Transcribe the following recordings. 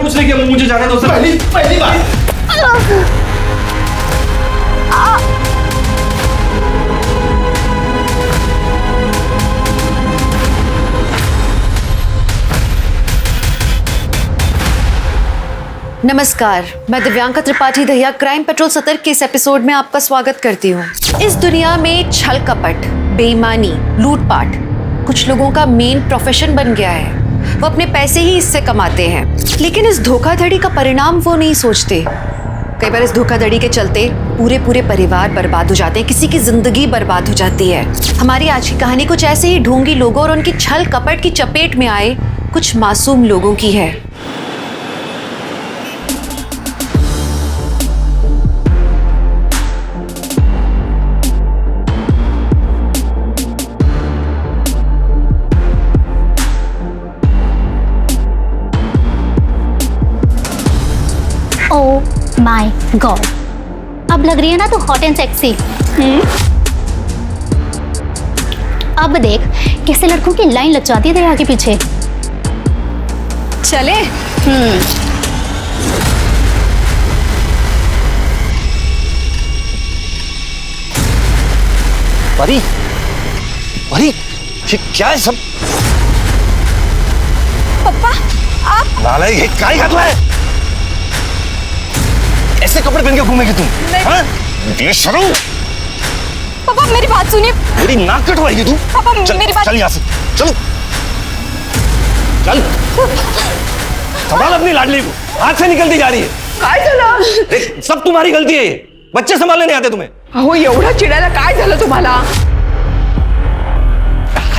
कुछ नहीं किया, मुझे जाने दो सर। पहली बार। नमस्कार, मैं दिव्यांका त्रिपाठी दहिया क्राइम पेट्रोल सतर्क के इस एपिसोड में आपका स्वागत करती हूँ। इस दुनिया में छल कपट, बेईमानी, लूटपाट कुछ लोगों का मेन प्रोफेशन बन गया है। वो अपने पैसे ही इससे कमाते हैं, लेकिन इस धोखाधड़ी का परिणाम वो नहीं सोचते। कई बार इस धोखाधड़ी के चलते पूरे पूरे परिवार बर्बाद हो जाते हैं, किसी की जिंदगी बर्बाद हो जाती है। हमारी आज की कहानी कुछ ऐसे ही ढोंगी लोगों और उनकी छल कपट की चपेट में आए कुछ मासूम लोगों की है। ओह माय गॉड, अब लग रही है ना तो हॉट एंड सेक्सी। अब देख कैसे लड़कों की लाइन लग जाती है दरिया के पीछे। चले। परी, परी, ये क्या है सब? पापा आप नालायक, ये क्या ही करता है? ऐसे कपड़े पहन के घूमेगी तुम? हाँ? बेशर्म। पापा मेरी बात सुनिए। मेरी नाक कटवाएगी तू? पापा चल, मेरी बात। चल यहाँ से, चलो, चल। संभाल अपनी लाडली को, हाथ से निकलती जा रही है। काय झालं? देख, सब तुम्हारी गलती है ये। बच्चे संभालने नहीं आते तुम्हें। अहो एवढं चिडायला काय झालं तुम्हाला?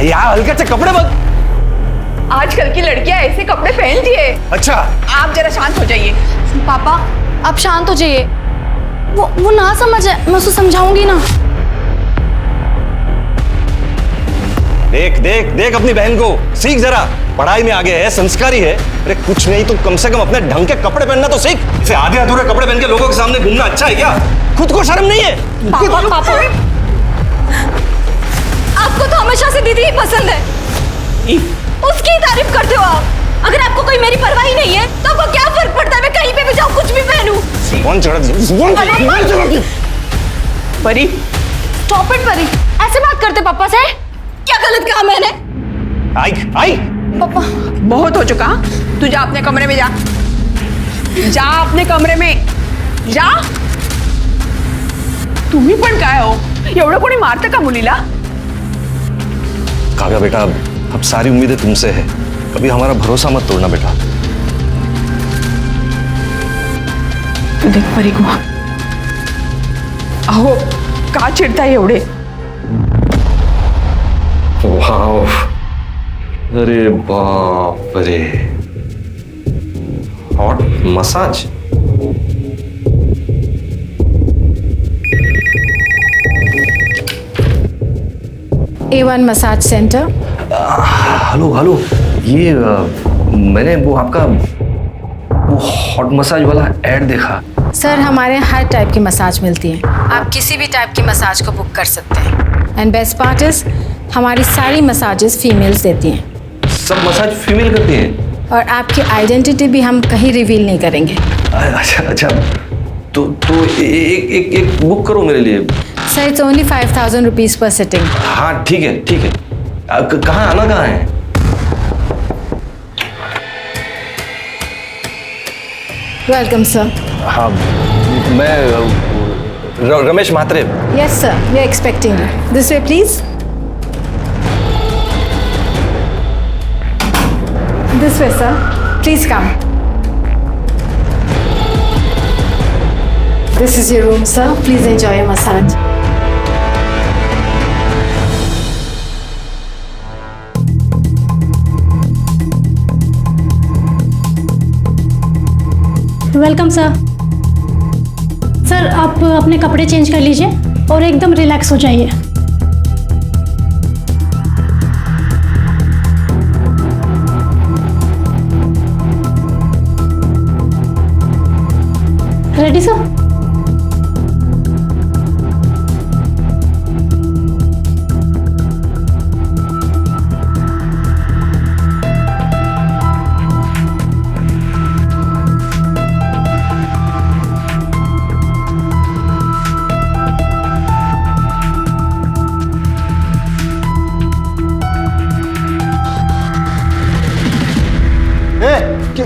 यार हल्के से कपड़े बदल। आजकल की लड़कियां ऐसे कपड़े पहनती है। अच्छा, आप जरा शांत हो जाइए। पापा आप शांत हो जाइए, वो ना समझ है, मैं उसको समझाऊंगी ना। देख देख देख अपनी बहन को, सीख जरा। पढ़ाई में आगे है, संस्कारी है। अरे कुछ नहीं तो कम से कम अपने ढंग के कपड़े पहनना तो सीख। इसे आधे अधूरे कपड़े पहन के लोगों के सामने घूमना अच्छा है क्या? खुद को शर्म नहीं है? पापा पापा आपको तो हमेशा से दीदी ही पसंद है, उसकी ही तारीफ करते हो आप। अगर आपको कोई मेरी परवाह ही नहीं है तो आपको क्या फर्क पड़ता है मैं कहीं पे भी जाऊं, कुछ भी पहनूं? कौन चढ़ दी? परी स्टॉप इट परी, ऐसे बात करते पापा से? क्या गलत कहा मैंने? आई आई पापा बहुत हो चुका। तू जा अपने कमरे में, जा जा अपने कमरे में जा। तुम्ही पण काय हो, एवढं कोणी मारतं का मुलीला? काव्या बेटा, अब सारी उम्मीदें तुमसे है। कभी हमारा भरोसा मत तोड़ना बेटा। तू देख परी को, अहो का चिडताय एवढे? वाव, अरे बाप रे, hot massage. A1 massage centre. Hello hello, ये मैंने वो आपका वो हॉट मसाज वाला ऐड देखा। सर हमारे यहाँ हर टाइप की मसाज मिलती है, आप किसी भी टाइप की मसाज को बुक कर सकते हैं। एंड बेस्ट पार्ट इज हमारी सारी मसाजेस फीमेल्स देती हैं, सब मसाज फीमेल करती हैं? और आपकी आइडेंटिटी भी हम कहीं रिवील नहीं करेंगे। अच्छा अच्छा, तो एक बुक करो मेरे लिए। Sir it's only 5000 rupees per sitting. हाँ ठीक है ठीक है। कहाँ आना, कहाँ है? Welcome sir. हाँ, मैं Ramesh Mhatre. Yes sir, we are expecting you. This way please, this way sir, please come. This is your room sir, please enjoy your massage. Welcome sir. Sir आप अपने कपड़े चेंज कर लीजिए और एकदम रिलैक्स हो जाइए। Ready sir?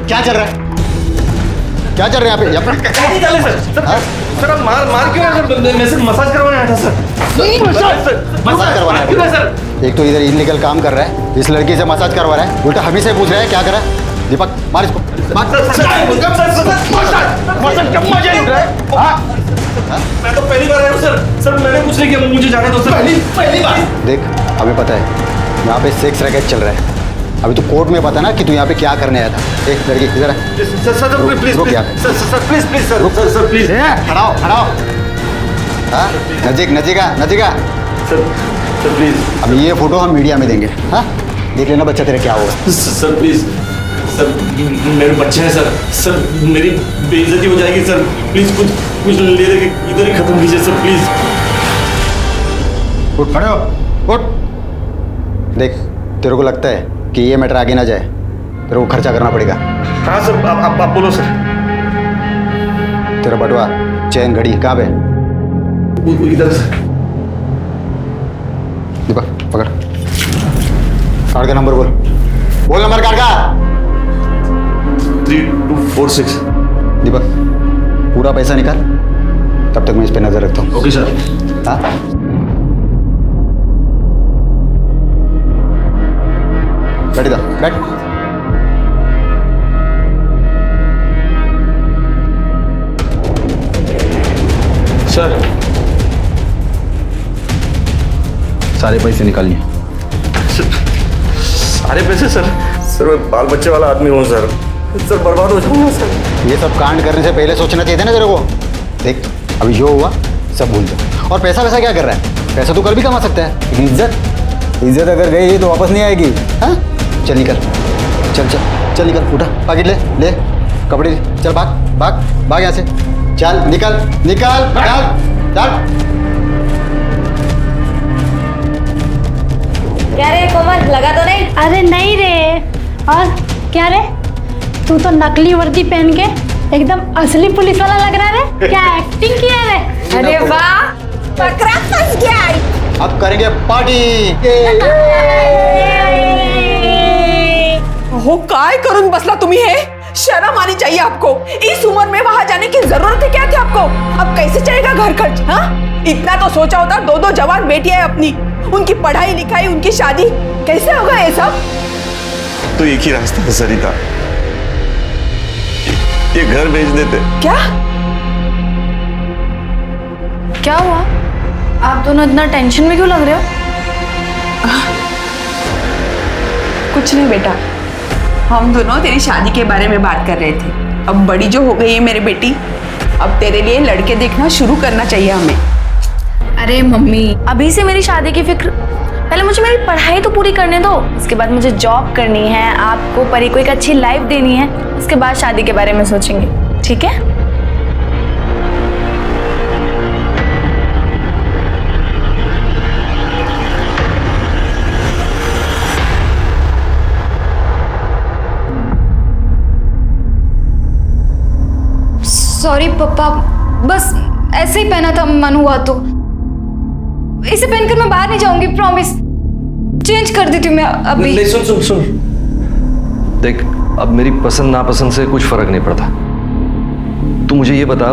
क्या चल रहा है? क्या चल रहा है यहाँ पे? नहीं चले सर। सर आप मार क्यों है सर? मैं सिर्फ मसाज करवाने आया था सर। मसाज करवाना है? क्यों है सर? एक तो इधर इनलीगल काम कर रहा है, इस लड़की से मसाज करवा रहा है, उल्टा हम ही से पूछ रहा है क्या करा? दीपक मार इसको, मार। मैं तो पहली बार आया हूँ सर। सर मैंने कुछ नहीं किया, मुझे जाने दो सर। पहली बार। देख हमें पता है यहाँ पे सेक्स रैकेट चल रहा है। अभी तो कोर्ट में पता ना कि तू यहाँ पे क्या करने आया था। एक लड़की इधर आ। सर प्लीज रुक यहाँ। Sir please sir please. खड़ाओ खड़ाओ। हाँ नजीका सर प्लीज। अब ये फोटो हम मीडिया में देंगे। हाँ देख लेना बच्चा तेरा क्या होगा। सर प्लीज सर, मेरे बच्चे हैं सर। सर मेरी बेइज्जती हो जाएगी सर। प्लीज कुछ ले दे के इधर ही खत्म कीजिए सर प्लीज। उठ खड़े हो, उठ। देख तेरे को लगता है कि ये मैटर आगे ना जाए, तेरे को खर्चा करना पड़ेगा। हाँ सर आप बोलो सर। तेरा बटुआ चैन घड़ी कहाँ पे? इधर सर। दीपक पकड़, कार्ड का नंबर बोल नंबर कार्ड का। 3246। दीपक पूरा पैसा निकाल, तब तक मैं इस पे नजर रखता हूँ। Okay sir. हाँ बैठ इधर, बैठ। सर सारे पैसे निकालिए। सारे पैसे सर? सर मैं बाल बच्चे वाला आदमी हूँ सर। सर बर्बाद हो जाऊंगा सर। ये सब कांड करने से पहले सोचना चाहिए था ना तेरे को। देख अभी जो हुआ सब भूल जाओ। और पैसा वैसा क्या कर रहा है? पैसा तो कल भी कमा सकता है, लेकिन इज्जत अगर गई तो वापस नहीं आएगी। हाँ चल निकल, चल निकल, उठा पाकिट ले कपड़े, चल भाग यहाँ से, चल निकल चल। क्या रे कोमल, लगा तो नहीं? अरे नहीं रे। और क्या रे, तू तो नकली वर्दी पहन के एकदम असली पुलिस वाला लग रहा है रे। क्या एक्टिंग किया रे? अरे वाह, पकड़ा फंस गया। अब करेंगे पार्टी। हो काय करून बसला तुम्ही हे? शर्म आनी चाहिए आपको। इस उम्र में वहां जाने की जरूरत है क्या थी आपको? अब कैसे चलेगा घर खर्च? हाँ इतना तो सोचा होता। दो जवान बेटियां है अपनी, उनकी पढ़ाई लिखाई, उनकी शादी, कैसे होगा ये सब? तो एक ही रास्ता है सरिता, ये घर बेच देते। क्या हुआ? आप दोनों इतना टेंशन में क्यों लग रहे हो? कुछ नहीं बेटा, हम दोनों तेरी शादी के बारे में बात कर रहे थे। अब बड़ी जो हो गई है मेरी बेटी, अब तेरे लिए लड़के देखना शुरू करना चाहिए हमें। अरे मम्मी, अभी से मेरी शादी की फिक्र? पहले मुझे मेरी पढ़ाई तो पूरी करने दो, उसके बाद मुझे जॉब करनी है, आपको परी को एक अच्छी लाइफ देनी है, उसके बाद शादी के बारे में सोचेंगे, ठीक है? सॉरी पापा, बस ऐसे ही पहना था, मन हुआ तो। इसे पहनकर मैं बाहर नहीं जाऊंगी, प्रॉमिस। चेंज कर देती हूँ मैं अभी। नहीं सुन देख, अब मेरी पसंद नापसंद से कुछ फर्क नहीं पड़ता। तू मुझे ये बता,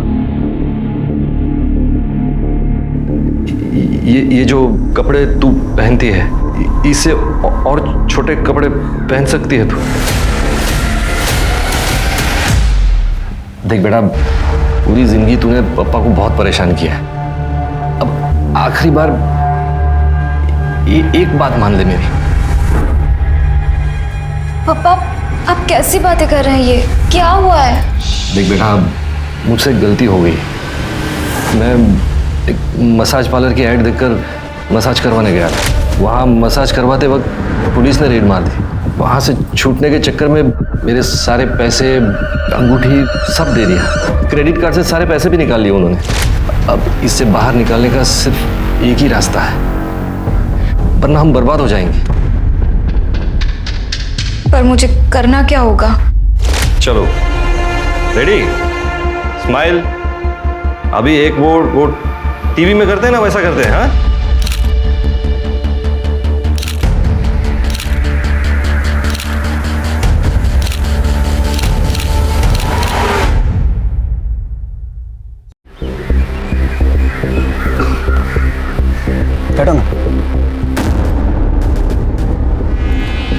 ये जो कपड़े तू पहनती है, इससे और छोटे कपड़े पहन सकती है तू? देख बेटा, पूरी जिंदगी तूने पापा को बहुत परेशान किया है। अब आखिरी बार एक बात मान ले मेरी। पापा आप कैसी बातें कर रहे हैं? ये क्या हुआ है? देख बेटा, मुझसे गलती हो गई। मैं एक मसाज पार्लर की ऐड देखकर मसाज करवाने गया था। वहाँ मसाज करवाते वक्त पुलिस ने रेड मार दी। वहाँ से छूटने के चक्कर में मेरे सारे पैसे, अंगूठी सब दे दिया। क्रेडिट कार्ड से सारे पैसे भी निकाल लिए उन्होंने। अब इससे बाहर निकालने का सिर्फ एक ही रास्ता है, वरना हम बर्बाद हो जाएंगे। पर मुझे करना क्या होगा? चलो रेडी, स्माइल। अभी एक वो टीवी में करते हैं ना, वैसा करते हैं। हाँ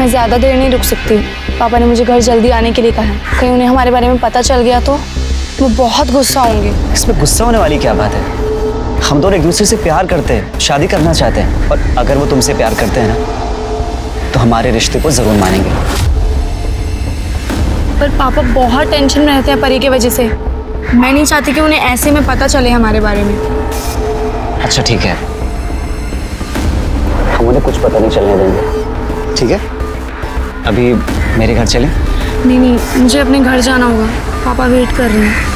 मैं ज़्यादा देर नहीं रुक सकती। पापा ने मुझे घर जल्दी आने के लिए कहा है। कहीं उन्हें हमारे बारे में पता चल गया तो मैं बहुत गुस्सा होंगी। इसमें गुस्सा होने वाली क्या बात है? हम दोनों एक दूसरे से प्यार करते हैं, शादी करना चाहते हैं, और अगर वो तुमसे प्यार करते हैं ना तो हमारे रिश्ते को जरूर मानेंगे। पर पापा बहुत टेंशन में रहते हैं परी की वजह से। मैं नहीं चाहती कि उन्हें ऐसे में पता चले हमारे बारे में। अच्छा ठीक है, हम उन्हें कुछ पता नहीं चलने देंगे, ठीक है? अभी मेरे घर चलें? नहीं नहीं, मुझे अपने घर जाना होगा, पापा वेट कर रहे हैं।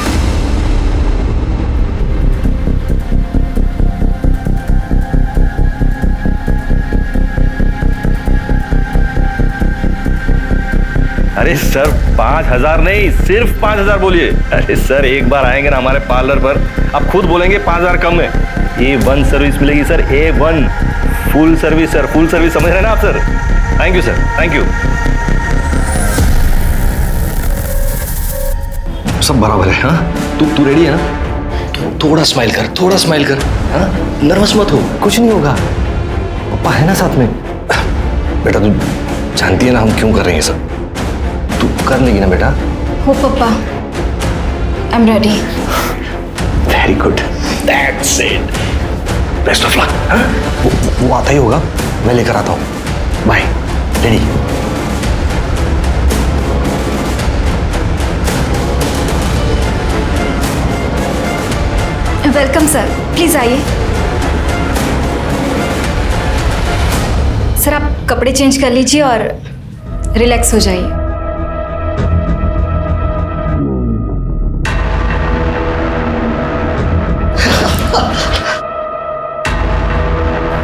अरे सर 5,000 नहीं, सिर्फ 5,000 बोलिए। अरे सर एक बार आएंगे ना हमारे पार्लर पर, आप खुद बोलेंगे 5,000 कम है। A1 सर्विस मिलेगी sir, A1 full service sir, full service, समझ रहे हैं ना आप sir? Thank you sir, thank you. सब बराबर है। हाँ तू रेडी है ना? थोड़ा स्माइल कर, थोड़ा स्माइल कर। हाँ नर्वस मत हो, कुछ नहीं होगा, पापा है ना साथ में। बेटा तू जानती है ना हम क्यों कर रहे हैं सब, तू कर लेगी ना बेटा? हो पापा, I am ready. Very good, that's it, best of luck. वो आता ही होगा, मैं लेकर आता हूँ। Bye, ready? Welcome sir, please आइए। सर आप कपड़े चेंज कर लीजिए और रिलैक्स हो जाइए।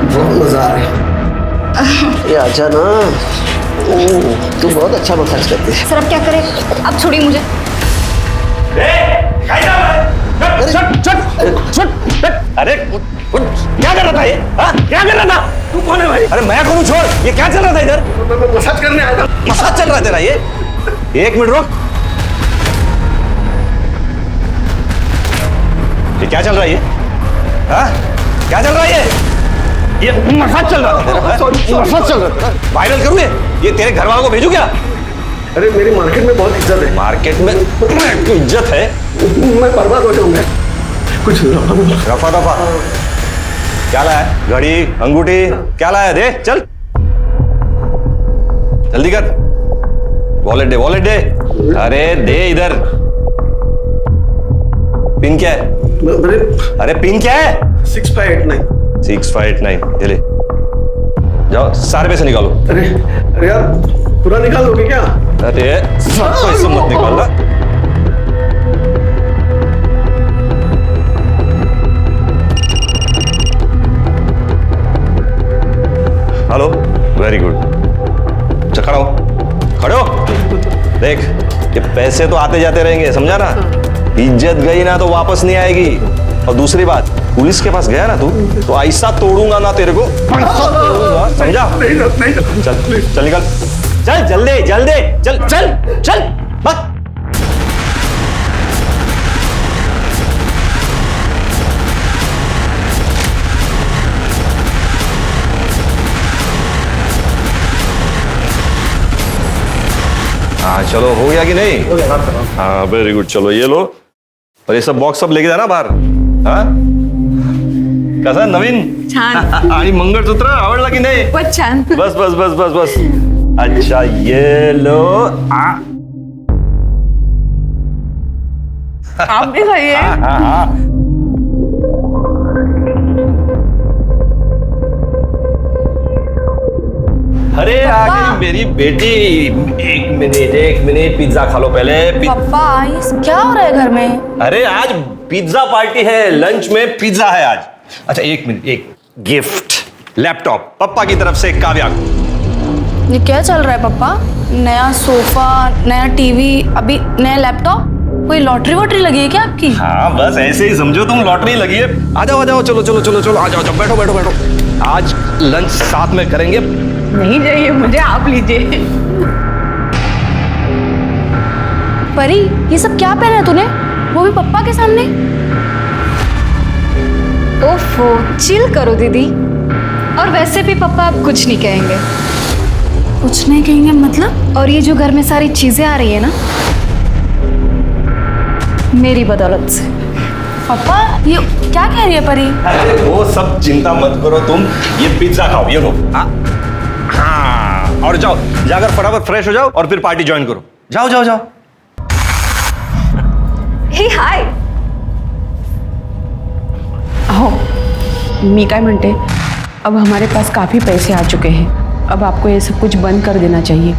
बहुत मजा आ रहा है। ये आजा ना, तू बहुत अच्छा मसाज करती है। सर अब क्या करें, अब छोड़िए मुझे। अरे क्या कर रहा था ये? क्या कर रहा था? तू कौन है भाई? अरे मैं कौन हूँ, छोड़। ये क्या चल रहा था इधर? मैं मसाज करने आया था। मसाज चल रहा है तेरा ये? एक मिनट रुक, ये क्या चल रहा है ये? हाँ क्या चल रहा है ये मसाज चल रहा था तेरा? मसाज चल रहा था, वायरल करूँ ये तेरे घर वालों को भेजू क्या? अरे मेरी मार्केट में बहुत इज्जत है। मार्केट में क्यों इज्जत है? मैं बर्बाद हो जाऊंगा। कुछ रफा दफा क्या लाया है? घड़ी, अंगूठी क्या लाया है? दे चल, जल्दी कर। वॉलेट दे, वॉलेट दे। अरे दे इधर। पिन क्या है? अरे पिन क्या है? 6589। 6589, ये ले जाओ, सारे पैसे निकालो। अरे अरे यार पूरा निकाल दोगे क्या? अरे सब पैसे मत निकालना। Hello, very good. खड़ा हो, खड़े हो। देख ये पैसे तो आते जाते रहेंगे, समझा ना? इज्जत गई ना तो वापस नहीं आएगी। और दूसरी बात, पुलिस के पास गया ना तू तो ऐसा तोड़ूंगा ना तेरे को, समझा? नहीं चल चल निकल, चल जल्दी जल्दी, चल चल चल बस। हाँ चलो, हो गया कि नहीं? हाँ वेरी गुड, चलो ये लो। और ये सब बॉक्स सब लेके जाना बाहर। हाँ कसा नवीन? छान। आणि मंगळसूत्र आवडला की नाही? बहुत छान। बस बस बस बस बस। अच्छा ये लो। आप भी खाइए। हाँ। अरे आ गई मेरी बेटी। एक मिनट पिज्जा खा लो पहले। पापा ये क्या हो रहा है घर में? अरे आज पिज्जा पार्टी है, लंच में पिज्जा है आज। अच्छा एक मिनट, एक गिफ्ट, लैपटॉप पापा की तरफ से काव्या को। ये क्या चल रहा है पापा? नया सोफा, नया टीवी, अभी नया लैपटॉप? कोई लॉटरी वॉटरी लगी है क्या आपकी? हाँ बस ऐसे ही समझो तुम, लॉटरी लगी है। आ जाओ चलो चलो चलो चलो, आ जाओ बैठो बैठो बैठो। आज लंच साथ में करेंगे। नहीं चाहिए मुझे, आप लीजिए। परी ये सब क्या पहना है तूने, वो भी पप्पा के सामने? ओफो चिल करो दीदी, और वैसे भी पापा आप कुछ नहीं कहेंगे। कुछ नहीं कहेंगे मतलब? और ये जो घर में सारी चीजें आ रही है ना, मेरी बदौलत से। पापा ये क्या कह रही है परी? अरे वो सब चिंता मत करो तुम, ये पिज्जा खाओ, ये लो। हाँ, और जाओ जाकर फटाफट फ्रेश हो जाओ और फिर पार्टी ज्वाइन करो। जाओ जाओ जाओ। हे हाय। अहो, मी काय म्हणते, अब हमारे पास काफी पैसे आ चुके हैं, अब आपको ये सब कुछ बंद कर देना चाहिए।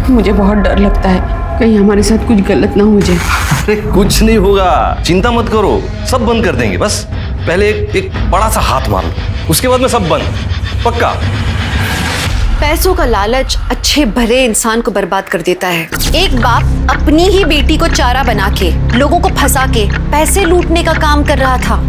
मुझे बहुत डर लगता है कहीं हमारे साथ कुछ गलत ना हो जाए। अरे कुछ नहीं होगा, चिंता मत करो, सब बंद कर देंगे। बस पहले एक बड़ा सा हाथ मार लो, उसके बाद में सब बंद, पक्का। पैसों का लालच अच्छे भले इंसान को बर्बाद कर देता है। एक बाप अपनी ही बेटी को चारा बना के, लोगों को फंसा के पैसे लूटने का काम कर रहा था।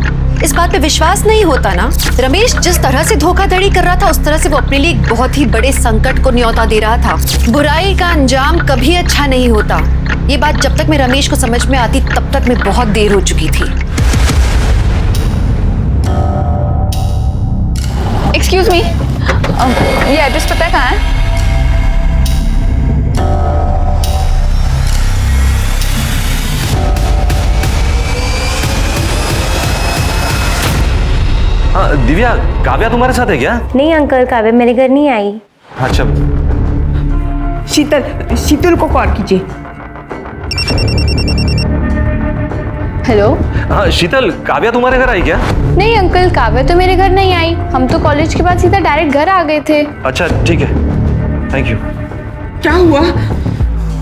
इस बात पे विश्वास नहीं होता ना? रमेश जिस तरह से धोखाधड़ी कर रहा था, उस तरह से वो अपने लिए एक बहुत ही बड़े संकट को न्योता दे रहा था। बुराई का अंजाम कभी अच्छा नहीं होता। ये बात जब तक मैं रमेश को समझ में आती, तब तक मैं बहुत देर हो चुकी थी। एक्सक्यूज मी, ये एड्रेस पता है कहाँ है? हाँ दिव्या, काव्या तुम्हारे साथ है क्या? नहीं अंकल, काव्या मेरे घर नहीं आई। अच्छा। शीतल को कॉल कीजिए। हेलो। हाँ शीतल, काव्या तुम्हारे घर आई क्या? नहीं अंकल, काव्या तो मेरे घर नहीं आई। हम तो कॉलेज के बाद सीधा डायरेक्ट घर आ गए थे। अच्छा ठीक है, थैंक यू। क्या हुआ?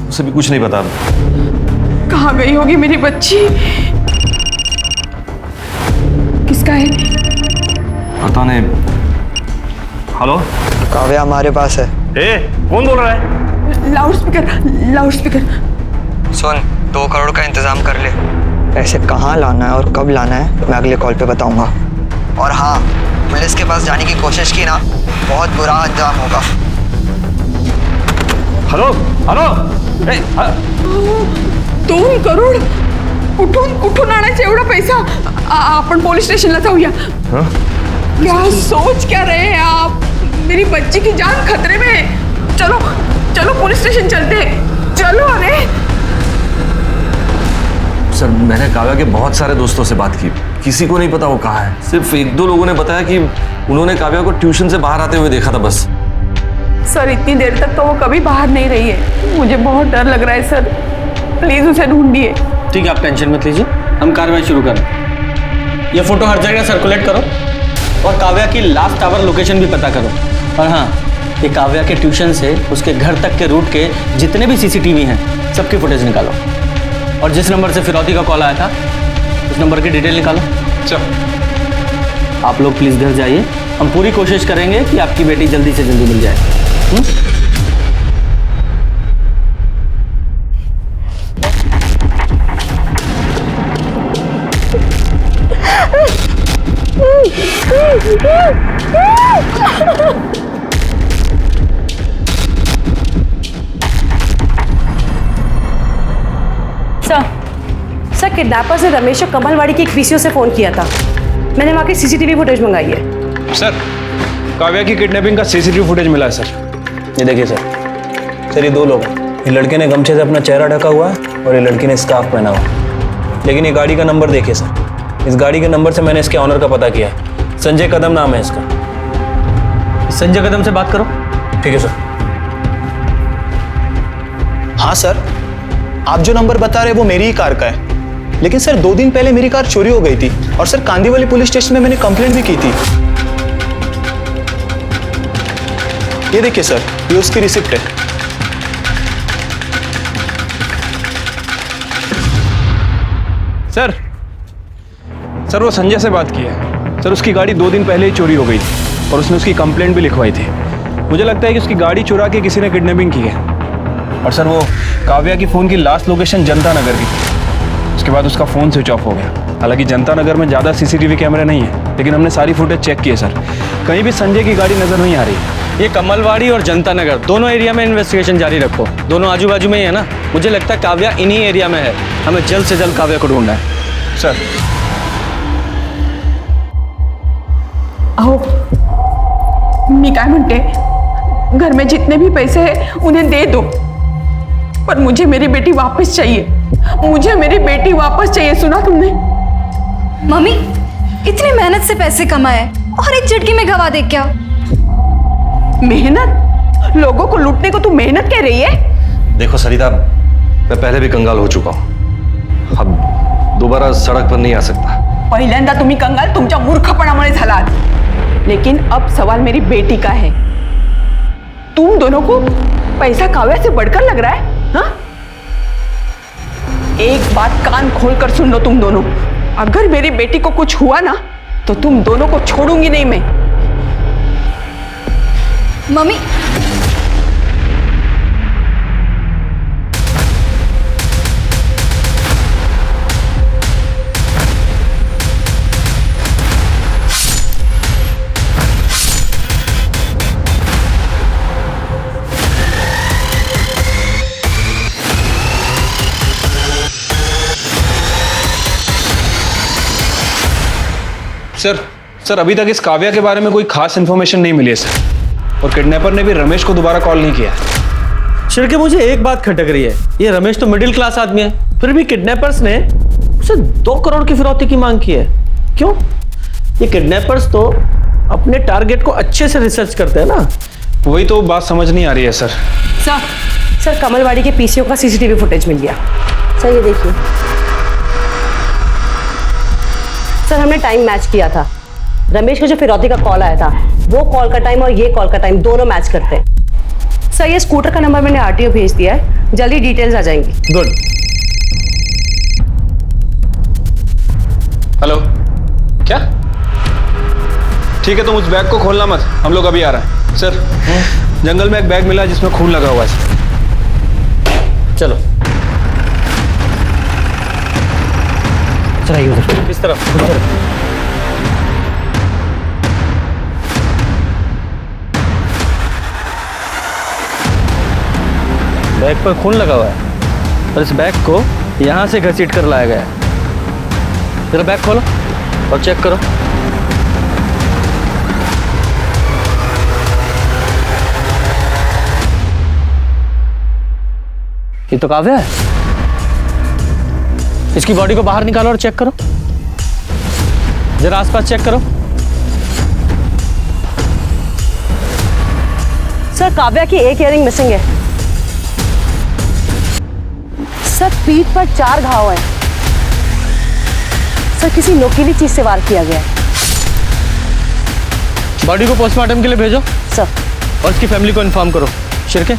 उसे भी कुछ नहीं पता। कहाँ गई होगी मेरी बच्ची? किसका है? पता नहीं। हेलो, काव्या हमारे पास है। ए, कौन बोल रहा है? लाउडस्पीकर। सुन, 2 करोड़ का इंतजाम कर ले। पैसे कहाँ लाना है और कब लाना है मैं अगले कॉल पे बताऊंगा। और हाँ, पुलिस के पास जाने की कोशिश की ना, बहुत बुरा अंजाम होगा। Hello hello, 2 crore? कुठून आणायचा एवढा पैसा? आपण पोलीस स्टेशनला जाऊया। क्या सोच क्या रहे हैं आप? मेरी बच्ची की जान खतरे में है। चलो चलो पुलिस स्टेशन चलते हैं, चलो। अरे सर, मैंने काव्या के बहुत सारे दोस्तों से बात की, किसी को नहीं पता वो कहाँ है। सिर्फ 1-2 लोगों ने बताया कि उन्होंने काव्या को ट्यूशन से बाहर आते हुए देखा था बस। सर, इतनी देर तक तो वो कभी बाहर नहीं रही है। मुझे बहुत डर लग रहा है सर, प्लीज उसे ढूंढिए। ठीक है, आप टेंशन मत लीजिए, हम कार्रवाई शुरू करें। ये फोटो हर जगह सर्कुलेट करो और काव्या की लास्ट आवर लोकेशन भी पता करो। और हाँ, ये काव्या के ट्यूशन से उसके घर तक के रूट के जितने भी सीसीटीवी हैं, सबकी फुटेज निकालो। और जिस नंबर से फिरौती का कॉल आया था, उस नंबर की डिटेल निकालो। चलो, आप लोग प्लीज़ घर जाइए, हम पूरी कोशिश करेंगे कि आपकी बेटी जल्दी से जल्दी मिल जाए। सर, किडनैपर्स ने रमेश और कमलवाड़ी की एक पीसीओ से फोन किया था। मैंने वहाँ की सीसीटीवी फुटेज मंगाई है। सर, काव्या की किडनैपिंग का सीसीटीवी फुटेज मिला है सर। ये देखिए सर, ये 2 लोग हैं। ये लड़के ने गमछे से अपना चेहरा ढका हुआ है और ये लड़की ने स्कार्फ पहना हुआ है। लेकिन ये गाड़ी का नंबर देखिए सर, इस गाड़ी के नंबर से मैंने इसके ऑनर का पता किया है। संजय कदम नाम है इसका। संजय कदम से बात करो। ठीक है सर। हाँ सर, आप जो नंबर बता रहे हैं वो मेरी ही कार का है। लेकिन सर 2 दिन पहले मेरी कार चोरी हो गई थी और सर कांदीवली पुलिस स्टेशन में मैंने कंप्लेंट भी की थी। ये देखिए सर, ये उसकी रिसिप्ट है। सर वो संजय से बात की है। सर उसकी गाड़ी 2 दिन पहले ही चोरी हो गई थी और उसने उसकी कंप्लेंट भी लिखवाई थी। मुझे लगता है कि उसकी गाड़ी चुरा के किसी ने किडनैपिंग की है। और सर वो काव्या की फ़ोन की लास्ट लोकेशन जनता नगर की थी। उसके बाद उसका फ़ोन स्विच ऑफ हो गया। हालांकि जनता नगर में ज़्यादा सीसीटीवी कैमरे नहीं है, लेकिन हमने सारी फुटेज चेक की है सर, कहीं भी संजय की गाड़ी नज़र नहीं आ रही। ये कमलवाड़ी और जनता नगर दोनों एरिया में इन्वेस्टिगेशन जारी रखो। दोनों आजू बाजू में ही है ना। मुझे लगता है काव्या इन्हीं एरिया में है। हमें जल्द से जल्द काव्या को ढूंढना है सर। अहो, मी काय म्हणते, घर में जितने भी पैसे हैं उन्हें दे दो, पर मुझे मेरी बेटी वापस चाहिए। मुझे मेरी बेटी वापस चाहिए, सुना तुमने? मम्मी इतनी मेहनत से पैसे कमाए और एक झटके में गवा दे क्या? मेहनत? लोगों को लूटने को तू मेहनत कह रही है? देखो सरिता, मैं पहले भी कंगाल हो चुका हूं, अब दोबारा सड़क पर नहीं आ सकता। पहिल्यांदा तुम्ही कंगाल तुमच्या मूर्खपणामुळे झालात, लेकिन अब सवाल मेरी बेटी का है। तुम दोनों को पैसा काव्या से बढ़कर लग रहा है? हाँ? एक बात कान खोलकर सुन लो तुम दोनों, अगर मेरी बेटी को कुछ हुआ ना तो तुम दोनों को छोड़ूंगी नहीं मैं। मम्मी सर अभी तक इस काव्या के बारे में कोई खास इन्फॉर्मेशन नहीं मिली है सर, और किडनैपर ने भी रमेश को दोबारा कॉल नहीं किया। शिर्के, मुझे एक बात खटक रही है, ये रमेश तो मिडिल क्लास आदमी है, फिर भी किडनैपर्स ने उसे 2 करोड़ की फिरौती की मांग की है। क्यों? ये किडनैपर्स तो अपने टारगेट को अच्छे से रिसर्च करते हैं ना। वही तो बात समझ नहीं आ रही है सर। सर कमलवाड़ी के पीसीओ का सीसीटीवी फुटेज मिल गया। सर ये देखिए, सर हमने टाइम मैच किया था। रमेश को जो फिरौती का कॉल आया था, वो कॉल का टाइम और ये कॉल का टाइम दोनों मैच करते हैं। सर ये स्कूटर का नंबर मैंने आरटीओ भेज दिया है, जल्दी डिटेल्स आ जाएंगी। गुड। हेलो, क्या? ठीक है, तुम उस बैग को खोलना मत, हम लोग अभी आ रहे हैं। सर जंगल में एक बैग मिला जिसमें खून लगा हुआ है। चलो चलाइए उधर। किस तरफ? उधर। बैग पर खून लगा हुआ है और इस बैग को यहां से घसीट कर लाया गया है। जरा बैग खोलो और चेक करो। ये तो काव्या है। इसकी बॉडी को बाहर निकालो और चेक करो, जरा आसपास चेक करो। सर काव्या की एक इयरिंग मिसिंग है। सर पीठ पर 4 घाव हैं। सर किसी नोकीली चीज से वार किया गया है। बॉडी को पोस्टमार्टम के लिए भेजो सर, और इसकी फैमिली को इन्फॉर्म करो। शिर्के,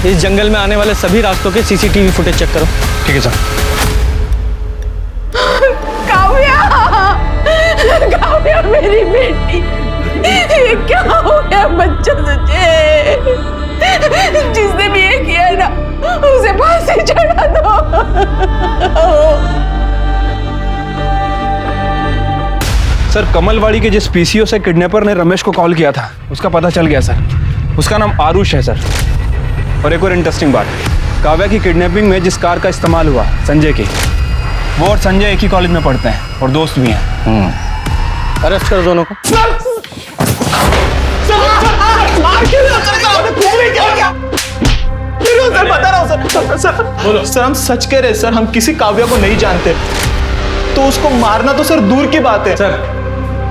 इस जंगल में आने वाले सभी रास्तों के सीसीटीवी फुटेज चेक करो। ठीक है सर। काव्या मेरी बेटी, ये क्या हो गया बच्चा तुझे? जिसने भी ये किया है ना, उसे फांसी चढ़ा दो। सर कमलवाड़ी के जिस पीसीओ से किडनैपर ने रमेश को कॉल किया था, उसका पता चल गया सर। उसका नाम आरुष है सर। और एक और इंटरेस्टिंग बात, काव्या की किडनैपिंग में जिस कार का इस्तेमाल हुआ, संजय की, वो और संजय एक ही कॉलेज में पढ़ते हैं और दोस्त भी हैं। अरेस्ट करो दोनों को। सर बता रहा हूँ सर। सर हम सच कह रहे हैं सर, हम किसी काव्या को नहीं जानते, तो उसको मारना तो सर दूर की बात है। सर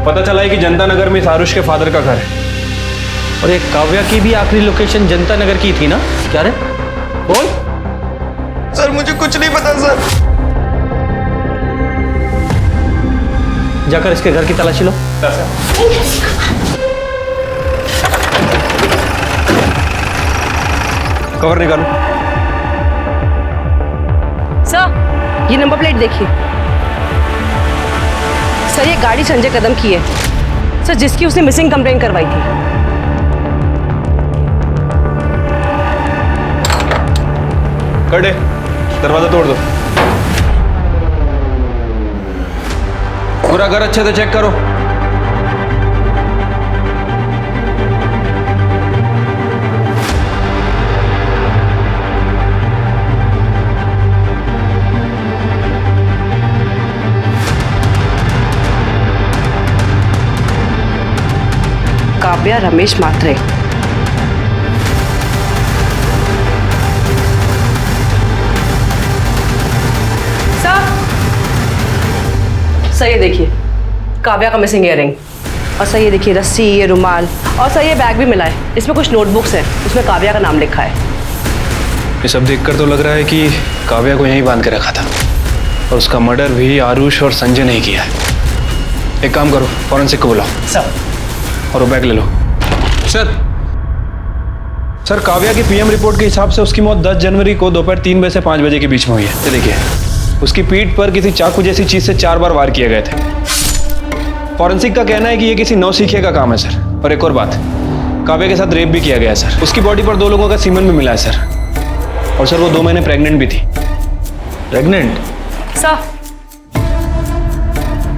पता चला है कि जनता नगर में इस आरुष के फादर का घर है। और एक काव्या की भी आखिरी लोकेशन जनता नगर की थी ना? क्या रे? बोल। सर मुझे कुछ नहीं पता सर। जाकर इसके घर की तलाशी लो। कवर निकालो। सर ये नंबर प्लेट देखिए। सर ये गाड़ी संजय कदम की है सर, जिसकी उसने मिसिंग कंप्लेंट करवाई थी। कड़े, दरवाजा तोड़ दो। पूरा घर अच्छे से चेक करो। काव्या रमेश मात्रे, काव्या का मिसिंग ईयरिंग। और सर ये देखिए रस्सी, ये रुमाल, और सर ये बैग भी मिला है। इसमें कुछ नोटबुक्स हैं, उसमें काव्या का नाम लिखा है। ये सब देखकर तो लग रहा है कि काव्या को यहीं बांध के रखा था और उसका मर्डर भी आरुष और संजय ने ही किया है। एक काम करो, फॉरेंसिक को बुलाओ सर। और वो बैग ले लो। सर काव्या की पीएम रिपोर्ट के हिसाब से उसकी मौत 10 जनवरी को दोपहर 3 बजे से 5 बजे के बीच में हुई है। ये देखिए, उसकी पीठ पर किसी चाकू जैसी चीज से 4 बार वार किए गए थे। फॉरेंसिक का कहना है कि ये किसी नौसिखिए का काम है सर। और एक और बात, काव्या के साथ रेप भी किया गया है सर। उसकी बॉडी पर 2 लोगों का सीमेंट भी मिला है सर। और सर वो 2 महीने प्रेग्नेंट भी थी। प्रेग्नेंट?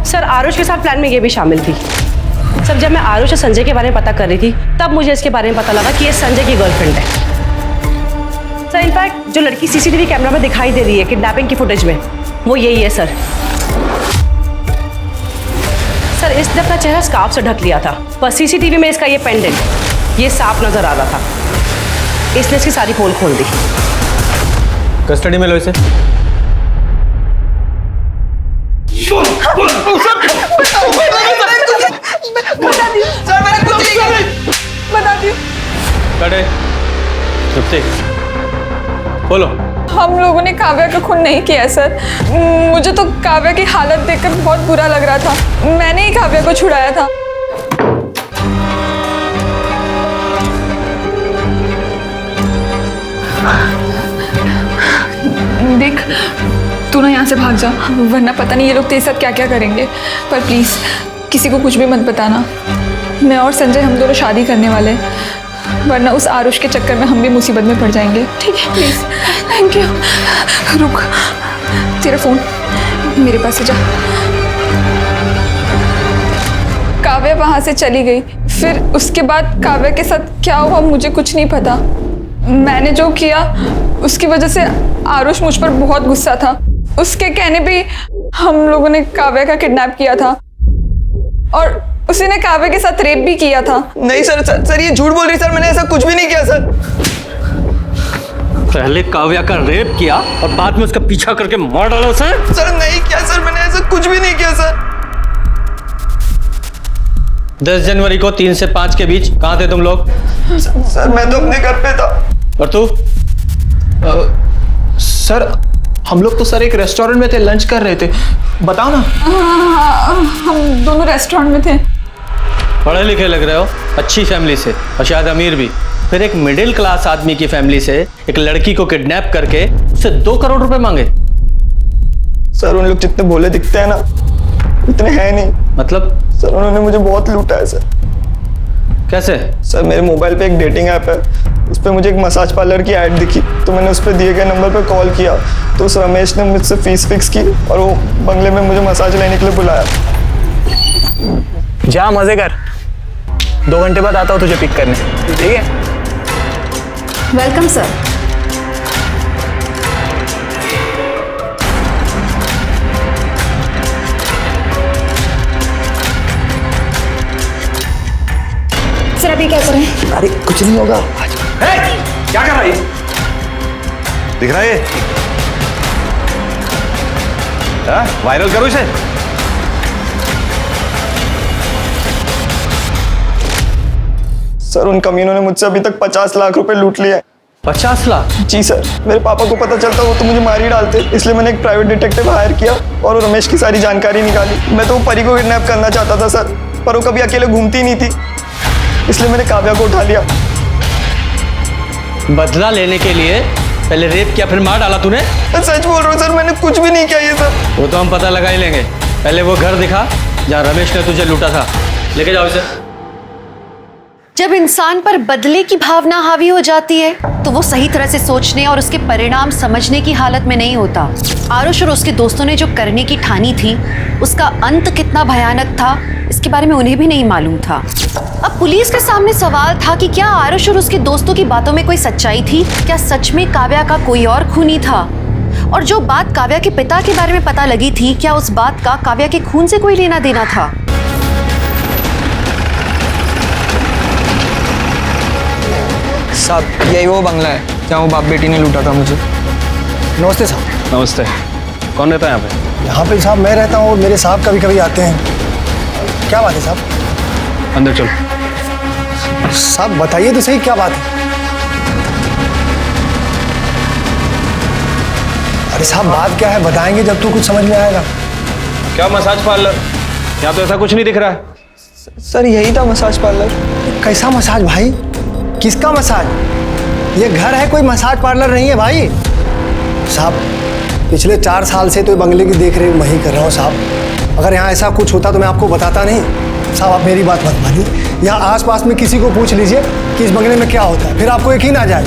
सर आरुष के साथ प्लान में ये भी शामिल थी। सर जब मैं आरुष और संजय के बारे में पता कर रही थी तब मुझे इसके बारे में पता लगा कि ये संजय की गर्लफ्रेंड है। सर इनफैक्ट जो लड़की सीसीटीवी कैमरा में दिखाई दे रही है किडनैपिंग की फुटेज में, वो यही है सर। सर इसने अपना चेहरा स्कार्फ से ढक लिया था, पर सीसीटीवी में इसका ये पेंडेंट ये साफ नजर आ रहा था, इसने इसकी सारी पोल खोल दी। कस्टडी में लो इसे। बता चुप से बोलो। हम लोगों ने काव्या का खून नहीं किया सर। मुझे तो काव्या की हालत देखकर बहुत बुरा लग रहा था। मैंने ही काव्या को छुड़ाया था। देख तू ना यहाँ से भाग जा, वरना पता नहीं ये लोग तेरे साथ क्या क्या करेंगे। पर प्लीज किसी को कुछ भी मत बताना। मैं और संजय हम दोनों शादी करने वाले हैं, वरना उस आरुष के चक्कर में हम भी मुसीबत में पड़ जाएंगे। ठीक है प्लीज। Thank you. रुक, तेरा फोन मेरे पास से जा। काव्या वहां से चली गई, फिर उसके बाद काव्या के साथ क्या हुआ मुझे कुछ नहीं पता। मैंने जो किया उसकी वजह से आरुष मुझ पर बहुत गुस्सा था। उसके कहने पे हम लोगों ने काव्या का किडनैप किया था और उसी ने काव्या के साथ रेप भी किया था। नहीं सर ये झूठ बोल रही सर, मैंने ऐसा कुछ भी नहीं किया सर। पहले काव्या का रेप किया और बाद में उसका पीछा करके मार डाला उसे। सर नहीं किया सर, मैंने ऐसा कुछ भी नहीं किया सर। 10 जनवरी को 3 से 5 के बीच कहाँ थे तुम लोग? सर मैं तो अपने घर पे था। और तू? सर हम लोग तो सर एक रेस्टोरेंट में थे, लंच कर रहे थे। बताओ ना। हम दोनों रेस्टोरेंट में थे। पढ़े लिखे लग रहे हो, अच्छी फैमिली से और शायद अमीर भी। फिर एक मिडिल क्लास आदमी की फैमिली से एक लड़की को किडनैप करके उससे 2 करोड़ रुपए मांगे। सर उन लोग जितने भोले दिखते हैं ना, इतने हैं नहीं। मतलब? सर उन्होंने मुझे बहुत लूटा है सर। कैसे? सर मेरे मोबाइल पे एक डेटिंग ऐप है, उस पर मुझे एक मसाज पार्लर की ऐड दिखी, तो मैंने उस पर दिए गए नंबर पर कॉल किया, तो उस रमेश ने मुझसे फीस फिक्स की और वो बंगले में मुझे मसाज लेने के लिए बुलाया। जा मजे कर, 2 घंटे बाद आता हूँ तुझे पिक करने, ठीक है? Welcome sir. सर अभी क्या करें? अरे कुछ नहीं होगा। क्या कर रहा है? दिख रहा है? वायरल करो इसे। सर उन कमीनों ने मुझसे अभी तक 50 लाख रुपए लूट लिए। 50 लाख? जी सर, मेरे पापा को पता चलता वो तो मुझे मार ही डालते, इसलिए मैंने एक प्राइवेट डिटेक्टिव हायर किया और वो रमेश की सारी जानकारी निकाली। मैं तो वो परी को किडनैप करना चाहता था सर, पर वो कभी अकेले घूमती नहीं थी, इसलिए मैंने काव्या को उठा लिया। बदला लेने के लिए पहले रेप किया फिर मार डाला तूने? मैं सच बोल रहा हूँ सर, मैंने कुछ भी नहीं किया ये सर। वो तो हम पता लगा ही लेंगे। पहले वो घर दिखा जहाँ रमेश ने तुझे लूटा था, लेके जाओ इसे। जब इंसान पर बदले की भावना हावी हो जाती है तो वो सही तरह से सोचने और उसके परिणाम समझने की हालत में नहीं होता। आरुष और उसके दोस्तों ने जो करने की ठानी थी उसका अंत कितना भयानक था इसके बारे में उन्हें भी नहीं मालूम था। अब पुलिस के सामने सवाल था कि क्या आरुष और उसके दोस्तों की बातों में कोई सच्चाई थी? क्या सच में काव्या का कोई और खूनी था? और जो बात काव्या के पिता के बारे में पता लगी थी, क्या उस बात का काव्या के खून से कोई लेना देना था? साहब यही वो बंगला है जहाँ वो बाप बेटी ने लूटा था मुझे। नमस्ते साहब। नमस्ते। कौन रहता है यहाँ पे? यहाँ पे साहब मैं रहता हूँ और मेरे साहब कभी कभी आते हैं। क्या बात है साहब? अंदर चलो। साहब बताइए तो सही, क्या बात है? अरे साहब बात क्या है, बताएंगे जब तो कुछ समझ में आएगा। क्या मसाज पार्लर? यहाँ तो ऐसा कुछ नहीं दिख रहा है। सर यही था मसाज पार्लर। कैसा मसाज भाई? किसका मसाज? ये घर है, कोई मसाज पार्लर नहीं है भाई। साहब पिछले 4 साल से तो बंगले की देख रेख मैं ही कर रहा हूँ साहब। अगर यहाँ ऐसा कुछ होता तो मैं आपको बताता नहीं। साहब आप मेरी बात मत मानिए, यहाँ आसपास में किसी को पूछ लीजिए कि इस बंगले में क्या होता है, फिर आपको यकीन आ जाए।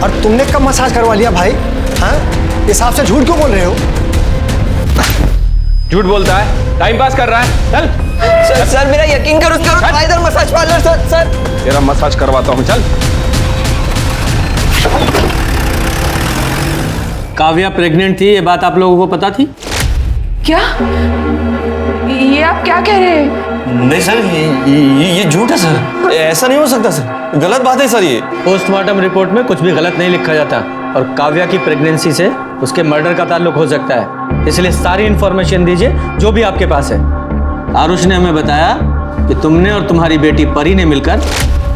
और तुमने कब मसाज करवा लिया भाई? हाँ, इस हिसाब से झूठ क्यों बोल रहे हो? झूठ बोलता है, टाइम पास कर रहा है। चल सर मेरा यकीन करो, इधर मसाज पार्लर। सर तेरा मसाज करवाता हूँ, चल। काव्या प्रेग्नेंट थी, ये बात आप लोगों को पता थी? क्या? ये आप क्या कह रहे हैं? नहीं सर, ये झूठ है सर, ऐसा नहीं हो सकता सर, गलत बात है सर। ये पोस्टमार्टम रिपोर्ट में कुछ भी गलत नहीं लिखा जाता, और काव्या की प्रेगनेंसी से उसके मर्डर का ताल्लुक हो सकता है, इसलिए सारी इंफॉर्मेशन दीजिए जो भी आपके पास है। आरुष ने हमें बताया कि तुमने और तुम्हारी बेटी परी ने मिलकर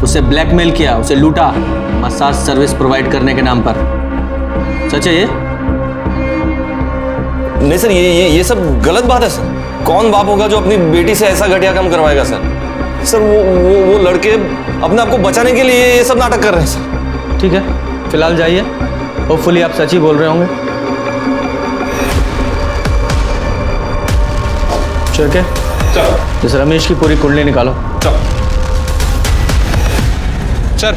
उसे ब्लैकमेल किया, उसे लूटा मसाज सर्विस प्रोवाइड करने के नाम पर। सच है ये? नहीं सर, ये सब गलत बात है सर। कौन बाप होगा जो अपनी बेटी से ऐसा घटिया काम करवाएगा सर? सर वो लड़के अपने आप को बचाने के लिए ये सब नाटक कर रहे हैं सर। ठीक है, फिलहाल जाइए, होपफुली आप सच ही बोल रहे होंगे। चल के इस रमेश की पूरी कुंडली निकालो। सर,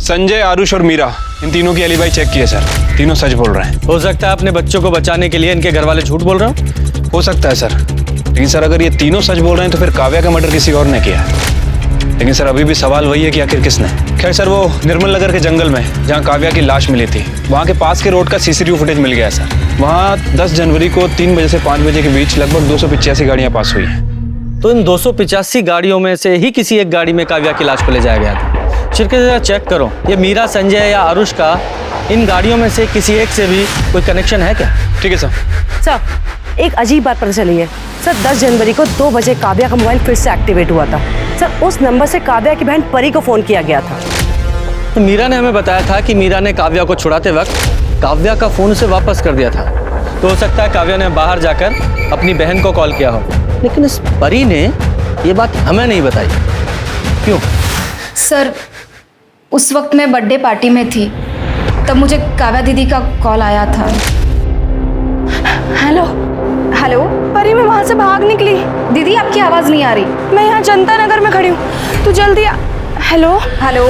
संजय, आरुष और मीरा, इन तीनों की एलिबाई चेक की है सर, तीनों सच बोल रहे हैं। हो सकता है अपने बच्चों को बचाने के लिए इनके घर वाले झूठ बोल रहे हो सकता है सर, लेकिन सर अगर ये तीनों सच बोल रहे हैं तो फिर काव्या का मर्डर किसी और ने किया है। लेकिन सर अभी भी सवाल वही है कि आखिर किसने। खैर सर, वो निर्मल नगर के जंगल में जहाँ काव्या की लाश मिली थी, वहाँ के पास के रोड का सीसीटीवी फुटेज मिल गया सर। वहाँ 10 जनवरी को 3 बजे से 5 बजे के बीच लगभग 285 गाड़ियाँ पास हुई हैं। तो इन 285 गाड़ियों में से ही किसी एक गाड़ी में काव्या की लाश को ले जाया गया था। छिड़के जरा चेक करो, ये मीरा, संजय या आरुष का इन गाड़ियों में से किसी एक से भी कोई कनेक्शन है क्या? ठीक है सर। सर एक अजीब बात पता चली है सर, 10 जनवरी को 2 बजे काव्या का मोबाइल फिर से एक्टिवेट हुआ था सर। उस नंबर से काव्या की बहन परी को फोन किया गया था। तो मीरा ने हमें बताया था कि मीरा ने काव्या को छुड़ाते वक्त काव्या का फोन उसे वापस कर दिया था। तो हो सकता है काव्या ने बाहर जाकर अपनी बहन को कॉल किया हो, लेकिन इस परी ने ये बात हमें नहीं बताई। क्यों? सर उस वक्त मैं बर्थडे पार्टी में थी, तब मुझे काव्या दीदी का कॉल आया था। हेलो हेलो परी, मैं वहाँ से भाग निकली। दीदी आपकी आवाज़ नहीं आ रही। मैं यहाँ जनता नगर में खड़ी हूँ, तू जल्दी आ। Hello hello.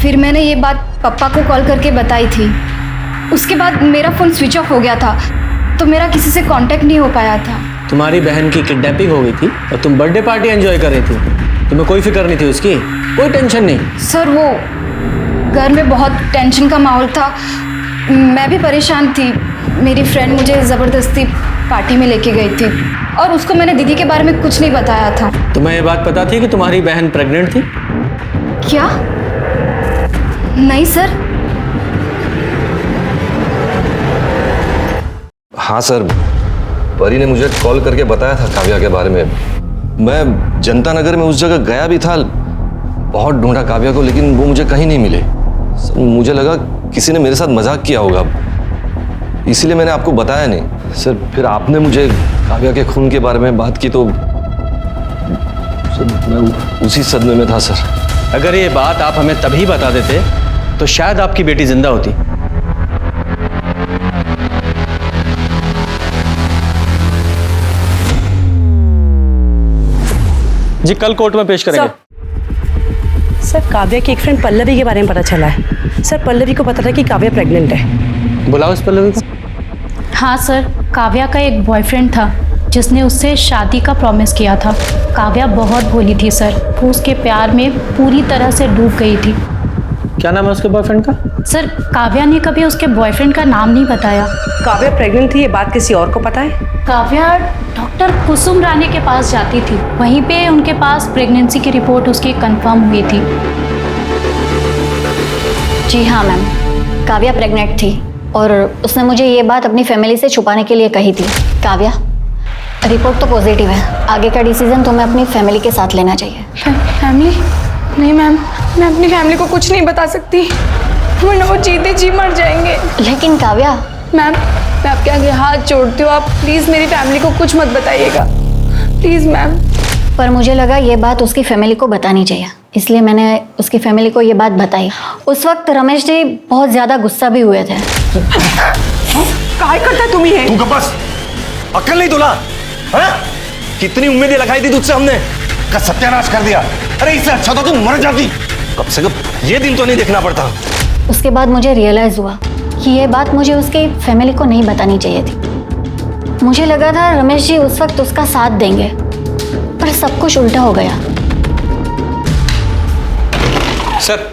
फिर मैंने ये बात पापा को कॉल करके बताई थी। उसके बाद मेरा फ़ोन स्विच ऑफ हो गया था, तो मेरा किसी से कांटेक्ट नहीं हो पाया था। तुम्हारी बहन की किडनैपिंग हो गई थी और तुम बर्थडे पार्टी एंजॉय कर रही थी, तुम्हें कोई फिक्र नहीं थी उसकी? कोई टेंशन नहीं? सर वो घर में बहुत टेंशन का माहौल था, मैं भी परेशान थी। मेरी फ्रेंड मुझे ज़बरदस्ती पार्टी में लेके गई थी और उसको मैंने दीदी के बारे में कुछ नहीं बताया था। तुम्हें ये बात पता थी कि तुम्हारी बहन प्रेग्नेंट थी? क्या? नहीं सर। हाँ सर, परी ने मुझे कॉल करके बताया था काव्या के बारे में। मैं जनता नगर में उस जगह गया भी था, बहुत ढूंढा काव्या को, लेकिन वो मुझे कहीं नहीं मिले। मुझे लगा किसी ने मेरे साथ मजाक किया होगा, इसीलिए मैंने आपको बताया नहीं। सर फिर आपने मुझे काव्या के खून के बारे में बात की तो सर मैं उसी सदमे में था सर। अगर ये बात आप हमें तभी बता देते तो शायद आपकी बेटी जिंदा होती। जी कल कोर्ट में पेश करेंगे। सर काव्या की एक फ्रेंड पल्लवी के बारे में पता चला है सर। पल्लवी को पता था कि काव्या प्रेग्नेंट है। बुलाओ इस पल्लवी को। हाँ सर, काव्या का एक बॉयफ्रेंड था जिसने उससे शादी का प्रॉमिस किया था। काव्या बहुत भोली थी सर, वो उसके प्यार में पूरी तरह से डूब गई थी। क्या नाम है उसके बॉयफ्रेंड का? सर काव्या ने कभी उसके बॉयफ्रेंड का नाम नहीं बताया। काव्या प्रेग्नेंट थी, ये बात किसी और को पता है? काव्या डॉक्टर कुसुम रानी के पास जाती थी, वहीं पे उनके पास प्रेगनेंसी की रिपोर्ट उसकी कंफर्म हुई थी। जी हाँ मैम, काव्या प्रेग्नेंट थी और उसने मुझे ये बात अपनी फैमिली से छुपाने के लिए कही थी। काव्या, रिपोर्ट तो पॉजिटिव है, आगे का डिसीजन तुम्हें अपनी फैमिली के साथ लेना चाहिए। फैमिली? नहीं मैम, मैं अपनी फैमिली को कुछ नहीं बता सकती, वरना वो जीते जी मर जाएंगे। लेकिन काव्या। मैम, मैं आपके आगे हाथ जोड़ती हूँ, आप प्लीज़ मेरी फैमिली को कुछ मत बताइएगा, प्लीज़ मैम। पर मुझे लगा ये बात उसकी फैमिली को बतानी चाहिए, इसलिए मैंने उसकी फैमिली को ये बात बताई। उस वक्त रमेश जी बहुत ज़्यादा गुस्सा भी हुए थे। काय करता तुम ये? तू बस अक्ल नहीं तुला? हाँ? कितनी उम्मीदें लगाई थी तुझसे हमने, का सत्यानाश कर दिया। अरे इससे अच्छा तो तू मर जाती, कम से कम ये दिन तो नहीं देखना पड़ता। उसके बाद मुझे रियलाइज़ हुआ कि ये बात मुझे उसकी फैमिली को नहीं बतानी चाहिए थी। मुझे लगा था रमेश जी उस वक्त उसका साथ देंगे, पर सब कुछ उल्टा हो गया। सर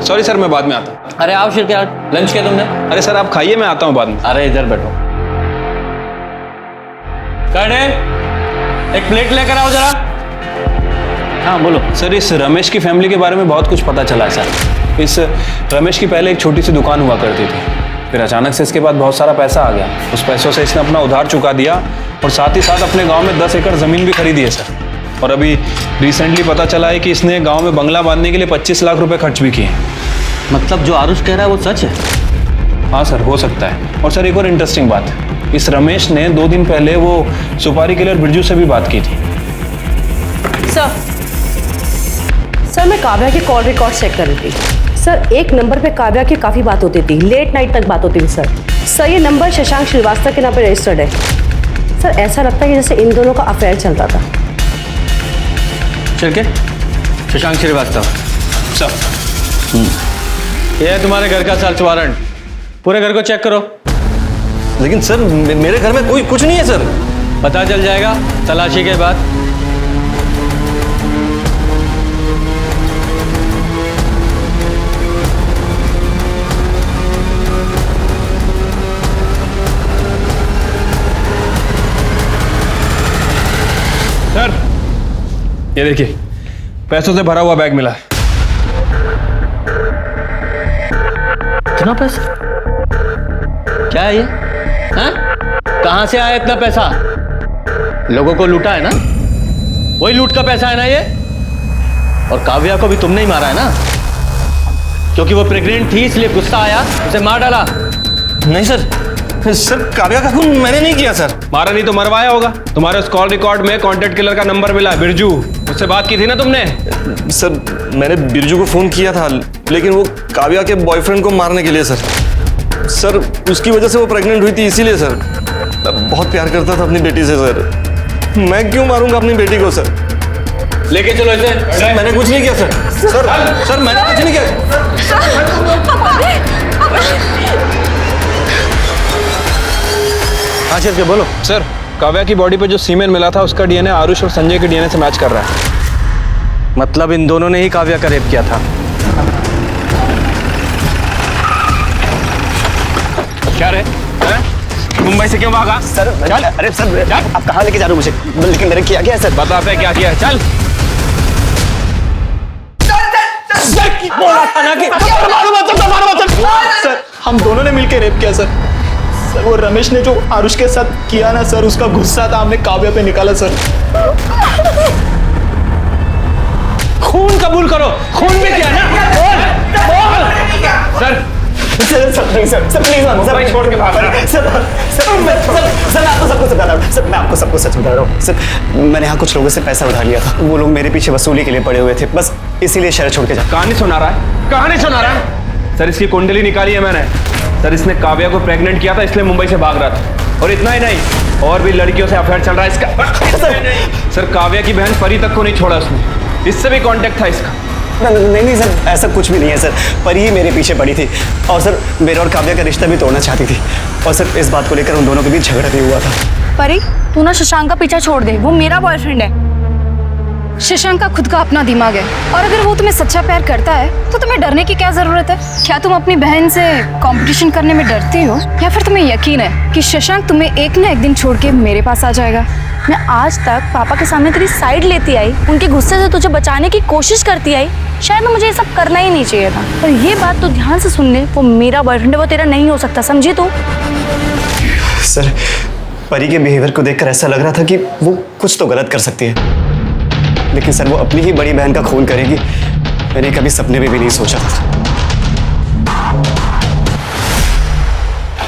सॉरी सर, मैं बाद में आता हूँ। अरे आओ शिर, क्या लंच किया तुमने? अरे सर आप खाइए, मैं आता हूँ बाद में। अरे इधर बैठो। कर्णे, एक प्लेट लेकर आओ जरा। हाँ बोलो। सर इस रमेश की फैमिली के बारे में बहुत कुछ पता चला है सर। इस रमेश की पहले एक छोटी सी दुकान हुआ करती थी, फिर अचानक से इसके बाद बहुत सारा पैसा आ गया। उस पैसों से इसने अपना उधार चुका दिया और साथ ही साथ अपने गांव में 10 एकड़ ज़मीन भी खरीदी है सर। और अभी रिसेंटली पता चला है कि इसने गांव में बंगला बांधने के लिए 25 लाख रुपए खर्च भी किए। मतलब जो आरुष कह रहा है वो सच है? हाँ सर, हो सकता है। और सर एक और इंटरेस्टिंग बात, इस रमेश ने 2 दिन पहले वो सुपारी किलर बिरजू से भी बात की थी। सर मैं काव्या की कॉल रिकॉर्ड चेक कर रही थी सर। एक नंबर पे काव्या की काफ़ी बात होती थी, लेट नाइट तक बात होती थी सर। ये नंबर शशांक श्रीवास्तव के नाम पे रजिस्टर्ड है सर। ऐसा लगता है कि जैसे इन दोनों का अफेयर चल रहा था। चल के शशांक श्रीवास्तव सर। ये है तुम्हारे घर का सर्च वारंट, पूरे घर को चेक करो। लेकिन सर मेरे घर में कोई कुछ नहीं है सर। पता चल जाएगा तलाशी के बाद। सर ये देखिए, पैसों से भरा हुआ बैग मिला है। कितना पैसा? क्या है ये? हाँ? कहां से आया इतना पैसा? लोगों को लूटा है ना? वही लूट का पैसा है ना ये? और काव्या को भी तुमने ही मारा है ना? क्योंकि वो प्रेग्नेंट थी इसलिए गुस्सा आया, उसे मार डाला। नहीं सर, काव्या का खून मैंने नहीं किया सर। मारा नहीं तो मरवाया होगा। तुम्हारे उस कॉल रिकॉर्ड में कॉन्टेक्ट किलर का नंबर मिला है, बिरजू। उससे बात की थी ना तुमने? सर मैंने बिरजू को फोन किया था, लेकिन वो काव्या के बॉयफ्रेंड को मारने के लिए सर उसकी वजह से वो प्रेग्नेंट हुई थी, इसीलिए सर। बहुत प्यार करता था अपनी बेटी से सर। मैं क्यों मारूंगा अपनी बेटी को सर? लेके चलो इसे। सर मैंने कुछ नहीं किया सर मैंने कुछ नहीं किया। हाँ सर, बोलो। सर काव्या की बॉडी पे जो सीमेन मिला था उसका डीएनए आरुष और संजय के डीएनए से मैच कर रहा है। मतलब इन दोनों ने ही काव्या का रेप किया था। क्या रे? मुंबई से क्यों भागा? सर अरे सर आप कहाँ लेके जा रहे हो मुझे? लेकिन मैंने किया क्या है सर? बता पे क्या किया है? चल। सर हम दोनों ने मिलकर रेप किया सर। वो रमेश ने जो आरुष के साथ किया ना सर, उसका गुस्सा था हमने काव्या पे निकाला सर। खून कबूल करो, खून भी किया ना? सर प्लीज सर छोड़ के भाग रहा। सर मैं आपको सब कुछ बता रहा हूँ सर। मैं आपको सब कुछ सच बता रहा हूँ सर। मैंने यहाँ कुछ लोगों से पैसा उधार लिया था, वो लोग मेरे पीछे वसूली के लिए पड़े हुए थे, बस इसीलिए शहर छोड़ के जा। कहानी सुना रहा है? कहानी सुना रहा है? सर इसकी कुंडली निकाली है मैंने। सर इसने काव्या को प्रेग्नेंट किया था, इसलिए मुंबई से भाग रहा था। और इतना ही नहीं, और भी लड़कियों से अफेयर चल रहा है इसका। सर काव्या की बहन परी तक को नहीं छोड़ा उसने, इससे भी कांटेक्ट था इसका। नहीं सर, ऐसा कुछ भी नहीं है सर। परी ही मेरे पीछे पड़ी थी और सर मेरा और काव्या का रिश्ता भी तोड़ना चाहती थी, और सर इस बात को लेकर उन दोनों के बीच झगड़ा भी हुआ था। परी, तू ना शशांक का पीछा छोड़ दे, वो मेरा बॉयफ्रेंड है। शशांक का खुद का अपना दिमाग है, और अगर वो तुम्हें सच्चा प्यार करता है तो तुम्हें डरने की क्या जरूरत है? क्या तुम अपनी बहन से कंपटीशन करने में डरती हो, या फिर तुम्हें यकीन है कि शशांक तुम्हें एक ना एक दिन छोड़ के मेरे पास आ जाएगा? मैं आज तक पापा के सामने तेरी साइड लेती आई, उनके गुस्से से तुझे बचाने की कोशिश करती आई। शायद ना मुझे ये सब करना ही नहीं चाहिए था, पर ये बात तो ध्यान से सुन ले, वो मेरा बॉयफ्रेंड है, वो तेरा नहीं हो सकता, समझी तू? सर परी के बिहेवियर को देखकर ऐसा लग रहा था कि वो कुछ तो गलत कर सकती है, लेकिन सर वो अपनी ही बड़ी बहन का खून करेगी, मैंने कभी सपने में भी नहीं सोचा था।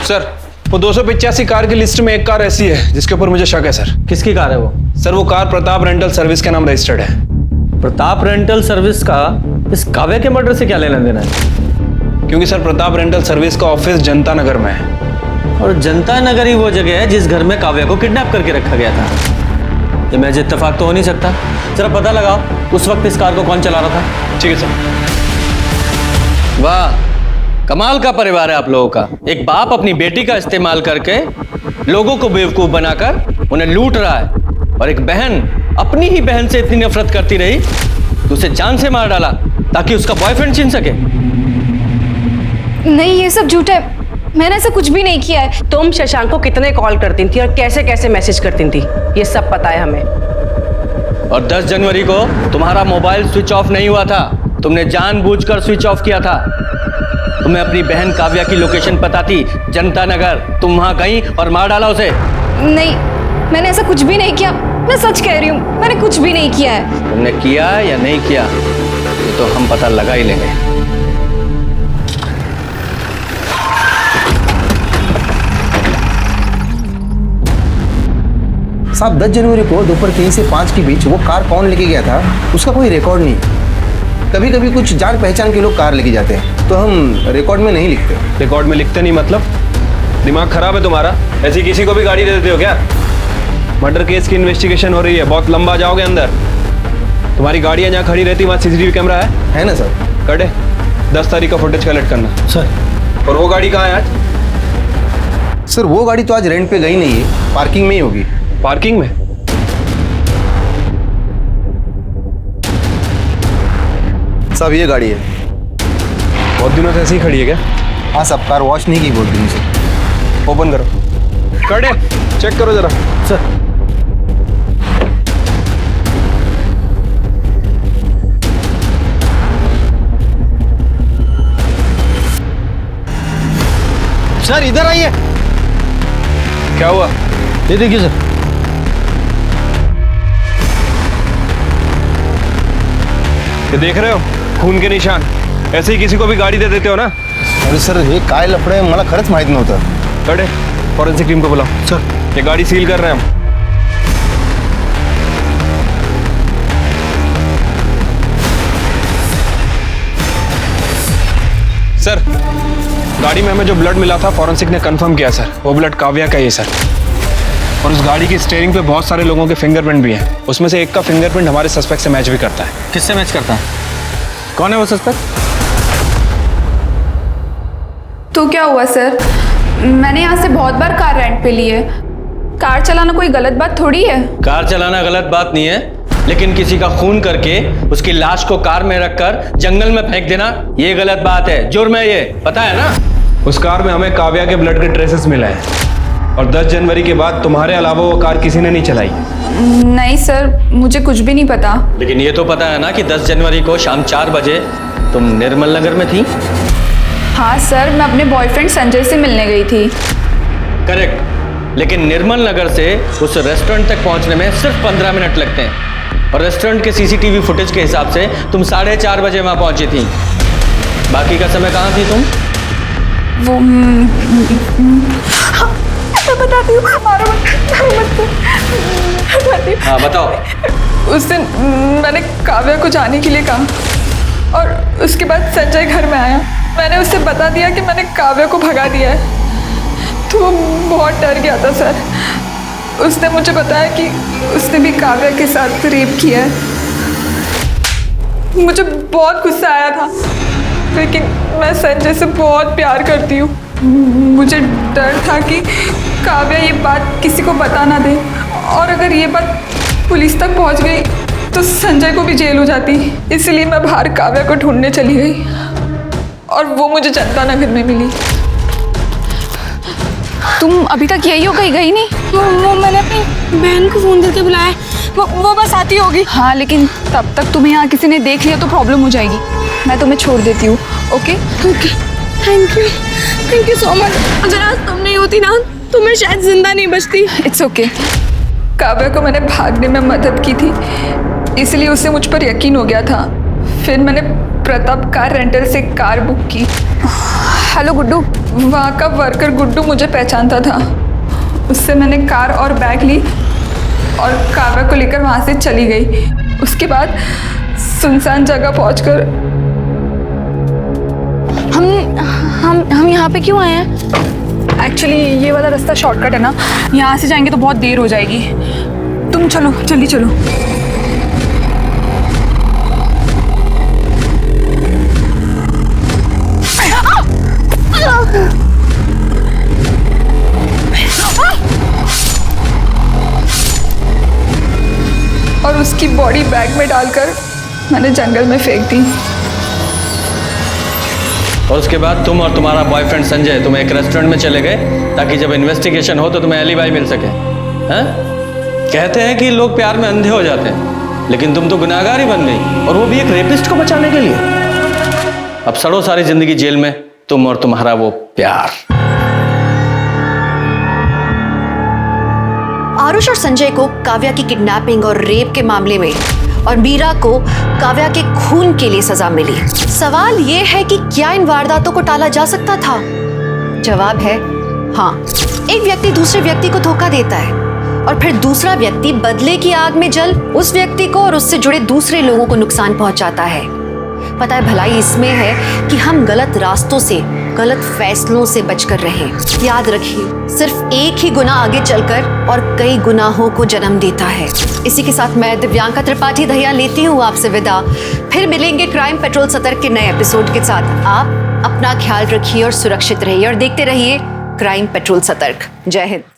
सर वो 285 कार की लिस्ट में एक कार ऐसी है जिसके ऊपर मुझे शक है सर। किसकी कार है वो? सर वो कार प्रताप रेंटल सर्विस के नाम रजिस्टर्ड है। प्रताप रेंटल सर्विस का इस काव्या के मर्डर से क्या लेना देना है? क्योंकि सर प्रताप रेंटल सर्विस का ऑफिस जनता नगर में है, और जनता नगर ही वो जगह है जिस घर में काव्या को किडनैप करके रखा गया था। ये महज इत्तेफाक तो हो नहीं सकता। जरा पता लगाओ उस वक्त इस कार को कौन चला रहा था। ठीक है सर। वाह, कमाल का परिवार है आप लोगों का। एक बाप अपनी बेटी का इस्तेमाल करके लोगों को बेवकूफ बनाकर उन्हें लूट रहा है, और एक बहन अपनी ही बहन से इतनी नफरत करती रही कि उसे जान से मार डाला ताकि उसका बॉयफ्रेंड छीन सके। नहीं, ये सब झूठ है, मैंने ऐसा कुछ भी नहीं किया है। तुम शशांक को कितने कॉल करती थी और कैसे कैसे मैसेज करती थी, ये सब पता है हमें। और 10 जनवरी को तुम्हारा मोबाइल स्विच ऑफ नहीं हुआ था, तुमने जानबूझकर स्विच ऑफ किया था। तुम्हें अपनी बहन काव्या की लोकेशन पता थी, जनता नगर। तुम वहां गई और मार डाला उसे। नहीं, मैंने ऐसा कुछ भी नहीं किया, मैं सच कह रही हूँ, मैंने कुछ भी नहीं किया है। तुमने किया या नहीं किया ये तो हम पता लगा ही लेंगे। साहब 10 जनवरी को दोपहर 3 से 5 के बीच वो कार कौन लेके गया था उसका कोई रिकॉर्ड नहीं। कभी कभी कुछ जान पहचान के लोग कार लेके जाते हैं तो हम रिकॉर्ड में नहीं लिखते। रिकॉर्ड में लिखते नहीं मतलब? दिमाग खराब है तुम्हारा? ऐसी किसी को भी गाड़ी दे देते हो क्या? मर्डर केस की इन्वेस्टिगेशन हो रही है, बहुत लंबा जाओगे अंदर। तुम्हारी गाड़ियाँ जहाँ खड़ी रहती वहाँ CCTV कैमरा है ना सर? कटे 10 तारीख का फुटेज कलेक्ट करना सर। और वो गाड़ी कहाँ है आज? सर वो गाड़ी तो आज रेंट पे गई नहीं है, पार्किंग में ही होगी। पार्किंग में? साहब ये गाड़ी है। बहुत दिनों से ऐसे ही खड़ी है क्या? हाँ साहब, कार वॉश नहीं की बहुत दिन से। ओपन करो। कटे चेक करो जरा। सर सर इधर आइए। क्या हुआ? ये देखिए सर। ये देख रहे हो खून के निशान? ऐसे ही किसी को भी गाड़ी दे देते हो ना? अरे सर हे काय लफडे मला खरंच माहित नव्हतं। कटे फॉरेंसिक टीम को बुलाओ। सर ये गाड़ी सील कर रहे हैं हम। सर गाड़ी में हमें जो ब्लड मिला था फॉरेंसिक ने कंफर्म किया सर, वो ब्लड काव्या का ही है सर। और उस गाड़ी की स्टीयरिंग पे बहुत सारे लोगों के फिंगरप्रिंट भी हैं। उसमें से एक का फिंगरप्रिंट हमारे सस्पेक्ट से मैच भी करता है। किससे मैच करता है? कौन है वो सस्पेक्ट? तो क्या हुआ सर, मैंने यहाँ से बहुत बार कार रेंट पे ली है। कार चलाना कोई गलत बात थोड़ी है। कार चलाना गलत बात नहीं है, लेकिन किसी का खून करके उसकी लाश को कार में रखकर जंगल में फेंक देना ये गलत बात है, जुर्म है ये, पता है ना? उस कार में हमें काव्या के ब्लड के ट्रेसेस मिला है, और 10 जनवरी के बाद तुम्हारे अलावा वो कार किसी ने नहीं चलाई। नहीं सर, मुझे कुछ भी नहीं पता। लेकिन ये तो पता है ना कि 10 जनवरी को शाम 4 बजे तुम निर्मल नगर में थी? हाँ सर, मैं अपने बॉयफ्रेंड संजय से मिलने गई थी। करेक्ट, लेकिन निर्मल नगर से उस रेस्टोरेंट तक पहुंचने में सिर्फ 15 मिनट लगते हैं, और रेस्टोरेंट के CCTV फुटेज के हिसाब से तुम 4:30 बजे वहां पहुंची थी। बाकी का समय कहाँ थी तुम? वो मैं बताती हूँ, मारो मत। हाँ बताओ। उस दिन मैंने काव्या को जाने के लिए कहा, और उसके बाद संजय घर में आया। मैंने उससे बता दिया कि मैंने काव्या को भगा दिया है, तो वो बहुत डर गया था सर। उसने मुझे बताया कि उसने भी काव्या के साथ रेप किया है। मुझे बहुत गुस्सा आया था, लेकिन मैं संजय से बहुत प्यार करती हूँ। मुझे डर था कि काव्या ये बात किसी को बता ना दे, और अगर ये बात पुलिस तक पहुँच गई तो संजय को भी जेल हो जाती। इसलिए मैं बाहर काव्या को ढूंढने चली गई, और वो मुझे जनता नगर में मिली। तुम अभी तक यही हो, कहीं गई नहीं? वो मैंने अपनी बहन को फ़ोन करके बुलाया, वो बस आती होगी। हाँ, लेकिन तब तक तुम्हें यहाँ किसी ने देख लिया तो प्रॉब्लम हो जाएगी। मैं तुम्हें छोड़ देती हूँ। Okay okay, thank you so much. अगर आज तुम नहीं होती ना तो मैं शायद जिंदा नहीं बचती। It's okay. काव्या को मैंने भागने में मदद की थी, इसलिए उसे मुझ पर यकीन हो गया था। फिर मैंने प्रताप कार रेंटल से कार बुक की। हेलो गुड्डू। वहाँ का वर्कर गुड्डू मुझे पहचानता था। उससे मैंने कार और बैग ली और काव्या को लेकर वहाँ से चली गई। उसके बाद सुनसान जगह पहुँचकर हम यहाँ पे क्यों आए हैं? एक्चुअली ये वाला रास्ता शॉर्टकट है ना, यहाँ से जाएंगे तो बहुत देर हो जाएगी। तुम चलो, जल्दी चलो। और उसकी बॉडी बैग में डालकर मैंने जंगल में फेंक दी। और उसके बाद तुम और तुम्हारा बॉयफ्रेंड संजय तुम एक रेस्टोरेंट में चले गए ताकि जब इन्वेस्टिगेशन हो तो तुम्हें एलिबाई मिल सके। हैं? कहते हैं कि लोग प्यार में अंधे हो जाते हैं, लेकिन तुम तो गुनाहगार ही बन गई, और वो भी एक रेपिस्ट को बचाने के लिए। अब सड़ो सारी जिंदगी जेल में, तुम और तुम्हारा वो प्यार। आरुष और संजय को काव्या की किडनैपिंग और रेप के मामले में और मीरा को काव्या के खून के लिए सजा मिली। सवाल ये है कि क्या इन वारदातों को टाला जा सकता था? जवाब है हाँ। एक व्यक्ति दूसरे व्यक्ति को धोखा देता है और फिर दूसरा व्यक्ति बदले की आग में जल उस व्यक्ति को और उससे जुड़े दूसरे लोगों को नुकसान पहुंचाता है। पता है, भलाई इसमें है कि हम गलत रास्तों से, गलत फैसलों से बचकर रहें। याद रखिए, सिर्फ एक ही गुनाह आगे चलकर और कई गुनाहों को जन्म देता है। इसी के साथ मैं दिव्यांका त्रिपाठी दहिया लेती हूँ आपसे विदा। फिर मिलेंगे क्राइम पेट्रोल सतर्क के नए एपिसोड के साथ। आप अपना ख्याल रखिए और सुरक्षित रहिए और देखते रहिए क्राइम पेट्रोल सतर्क। जय हिंद।